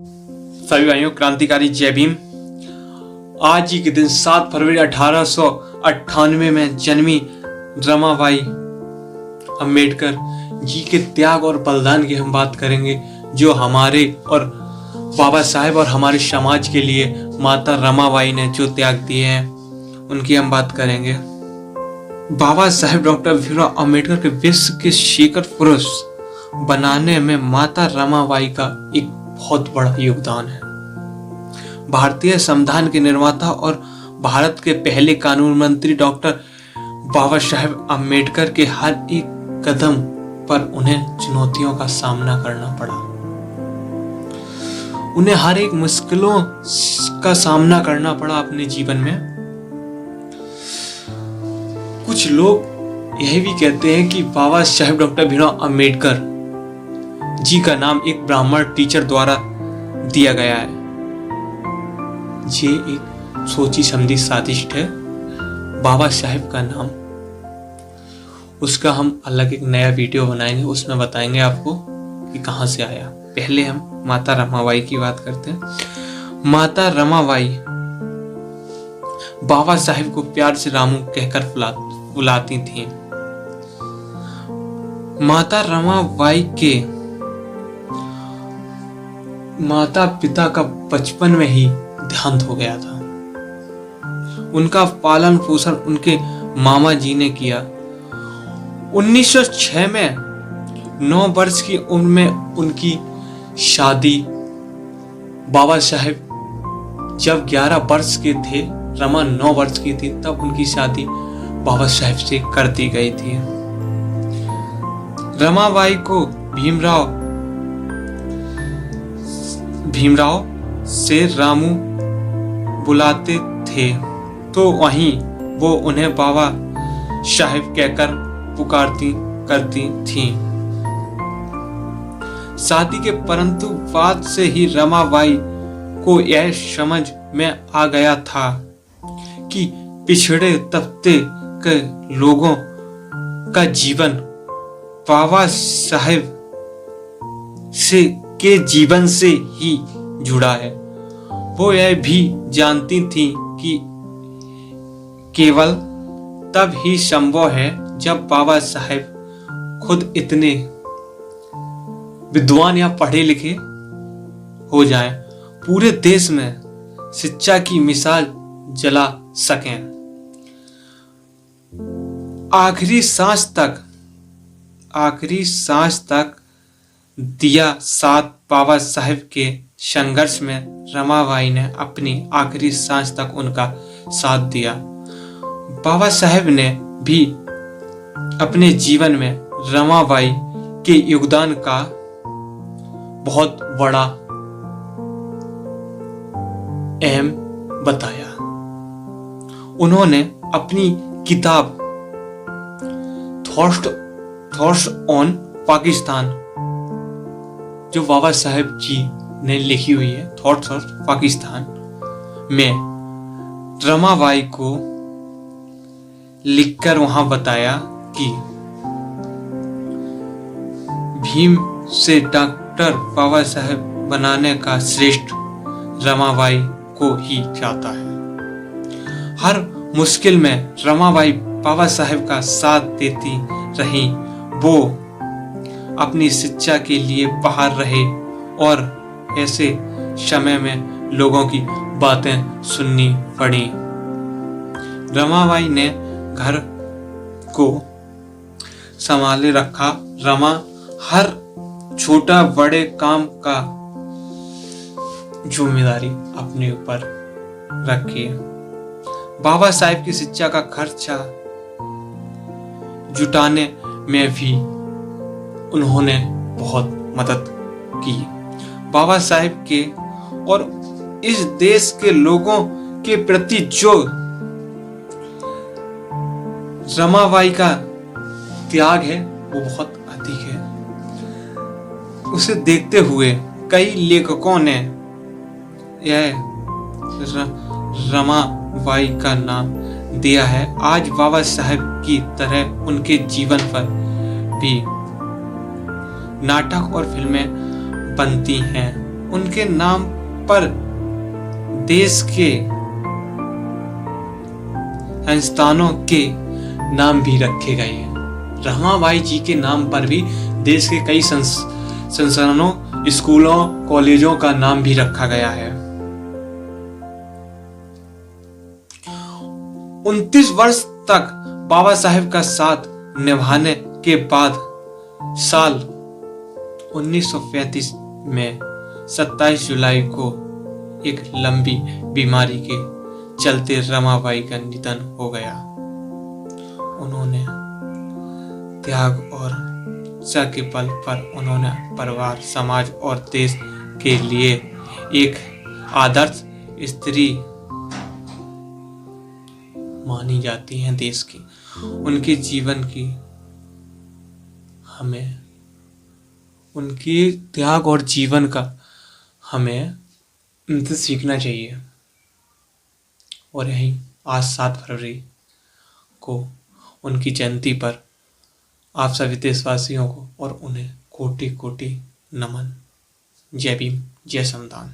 सभी भाइयों, क्रांतिकारी जय भीम। आज ही के दिन 7 फरवरी 1898 में जन्मी रमाबाई अंबेडकर जी के त्याग और बलिदान की हम बात करेंगे, जो हमारे और बाबा साहेब और हमारे समाज के लिए माता रमाबाई ने जो त्याग दिए हैं उनकी हम बात करेंगे। बाबा साहेब डॉक्टर भीमराव अंबेडकर के विश्व के शिखर पुरुष बनाने में माता रमाबाई का एक बहुत बड़ा योगदान है। भारतीय संविधान के निर्माता और भारत के पहले कानून मंत्री डॉक्टर बाबा साहेब अंबेडकर के हर एक कदम पर उन्हें चुनौतियों का सामना करना पड़ा। उन्हें हर एक मुश्किलों का सामना करना पड़ा अपने जीवन में। कुछ लोग यह भी कहते हैं कि बाबा साहेब डॉक्टर भीमराव अंबेडकर जी का नाम एक ब्राह्मण टीचर द्वारा दिया गया है। ये एक सोची समझी साजिश है। बाबा साहेब का नाम, उसका हम अलग एक नया वीडियो बनाएंगे, उसमें बताएंगे आपको कि कहां से आया। पहले हम माता रमाबाई की बात करते हैं। माता रमाबाई बाबा साहेब को प्यार से रामू कहकर बुलाती थी। माता रमाबाई के माता पिता का बचपन में ही देहांत हो गया था। उनका पालन पोषण उनके मामा जी ने किया। 1906 में 9 वर्ष की उम्र में उनकी शादी, बाबा साहेब जब 11 वर्ष के थे, रमा 9 वर्ष की थी, तब उनकी शादी बाबा साहेब से कर दी गई थी। रमाबाई को भीमराव से रामू बुलाते थे, तो वहीं वो उन्हें बाबा साहेब कहकर पुकारती करती थीं। शादी के परंतु बाद से ही रमाबाई को यह समझ में आ गया था कि पिछड़े तबके के लोगों का जीवन बाबा साहेब के जीवन से ही जुड़ा है। वो यह भी जानती थी कि केवल तब ही संभव है जब बाबा साहेब खुद इतने विद्वान या पढ़े लिखे हो जाएं, पूरे देश में शिक्षा की मिसाल जला सकें। आखिरी सांस तक दिया साथ बाबा साहेब के संघर्ष में रमाबाई ने अपनी आखिरी सांस तक उनका साथ दिया। बाबा साहेब ने भी अपने जीवन में रमाबाई के योगदान का बहुत बड़ा अहम बताया। उन्होंने अपनी किताब थॉट्स ऑन पाकिस्तान, जो बाबा साहेब जी ने लिखी हुई है, थॉट्स ऑन पाकिस्तान, में रमाबाई को लिखकर वहां बताया कि भीम से डॉक्टर बाबा साहेब बनाने का श्रेष्ठ रमाबाई को ही चाहता है। हर मुश्किल में रमाबाई बाबा साहेब का साथ देती रही। वो अपनी शिक्षा के लिए बाहर रहे और ऐसे समय में लोगों की बातें सुननी पड़ी। रमाबाई ने घर को संभाले रखा। रमा हर छोटा बड़े काम का जिम्मेदारी अपने ऊपर रखी। बाबा साहेब की शिक्षा का खर्चा जुटाने में भी उन्होंने बहुत मदद की। बाबा साहेब के और इस देश के लोगों के प्रति जो रमाबाई का त्याग है वो बहुत अधिक है। उसे देखते हुए कई लेखकों ने यह रमाबाई का नाम दिया है। आज बाबा साहेब की तरह उनके जीवन पर भी नाटक और फिल्में बनती हैं उनके नाम पर देश के संस्थानों के नाम भी रखे गए हैं। रमाबाई जी के नाम पर भी देश के कई संस्थानों, स्कूलों, कॉलेजों का नाम भी रखा गया है। 29 वर्ष तक बाबा साहेब का साथ निभाने के बाद साल 1935 में 27 जुलाई को एक लंबी बीमारी के चलते रमाबाई का निधन हो गया। उन्होंने त्याग और उत्साह के बल पर उन्होंने परिवार, समाज और देश के लिए एक आदर्श स्त्री मानी जाती हैं। देश की उनके जीवन की हमें, उनके त्याग और जीवन का हमें उनसे सीखना चाहिए। और यही आज 7 फरवरी को उनकी जयंती पर आप सभी देशवासियों को और उन्हें कोटि कोटि नमन। जय भीम, जय संविधान।